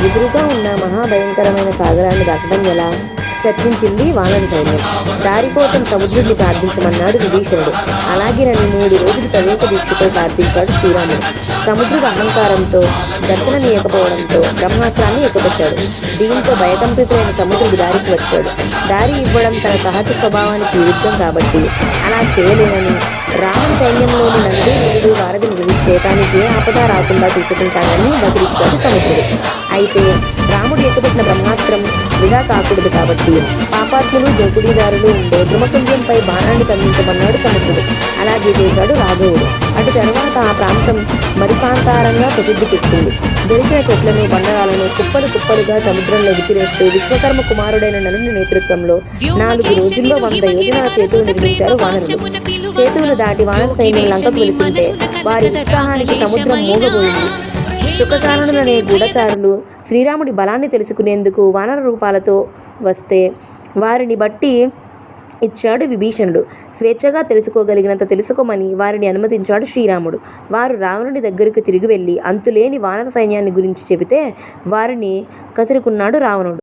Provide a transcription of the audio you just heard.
ఎదురుగా ఉన్న మహాభయంకరమైన సాగరాన్ని దాటడం ఎలా చర్చించింది వానర సైన్యం. దారి కోసం సముద్రుడిని ప్రార్థించమన్నాడు విభీషణుడు. అలాగేనని 3 రోజులు తదేక దీక్షతో ప్రార్థించాడు శ్రీరాముడు. సముద్రుడు అహంకారంతో దర్శననీయకపోవడంతో బ్రహ్మాస్త్రాన్ని ఎక్కుపెట్టాడు. దీంతో భయకంపితులైన సముద్రుడు దారికి వచ్చాడు. దారి ఇవ్వడం తన సహజ స్వభావానికి విరుద్ధం కాబట్టి అలా చేయలేనని రావణ సైన్యంలోని నంది వీరుడు వారధిని విధిస్తే తానికి ఏ ఆపద రాకుండా చూసుకుంటానని బదిలిచ్చాడు సముద్రుడు. అయితే రాముడు ఎక్కుపెట్టిన బ్రహ్మాస్త్రం వృధా కాకూడదు కాబట్టి పాపాత్ములు జోకుడీదారులు ఉండే ద్రుమకుంజంపై బాణాన్ని ఖండించమన్నాడు సముద్రుడు. అలాగే చేశాడు రాఘవుడు. అటు తర్వాత ఆ ప్రాంతం మరికాంతారంగా ప్రసిద్ధికెక్కింది. దొరికిన చెట్లను బండరాలను కుప్పలు కుప్పలుగా సముద్రంలో విసిరేస్తూ విశ్వకర్మ కుమారుడైన నలుని నేతృత్వంలో 4 రోజుల్లో 100 యోజనాల సేతువు నిర్మించారు వానరులు. సేతువులు దాటి వానర సైన్యం లంకకు వెళుతుంటే వారి ఉత్సాహానికి సముద్రం మూగబోయింది. సుఖసారణులనే గూఢచారులు శ్రీరాముడి బలాన్ని తెలుసుకునేందుకు వానర రూపాలతో వస్తే వారిని బట్టి ఇచ్చాడు విభీషణుడు. స్వేచ్ఛగా తెలుసుకోగలిగినంత తెలుసుకోమని వారిని అనుమతించాడు శ్రీరాముడు. వారు రావణుడి దగ్గరకు తిరిగి వెళ్ళి అంతులేని వానర సైన్యాన్ని గురించి చెబితే వారిని కసురుకున్నాడు రావణుడు.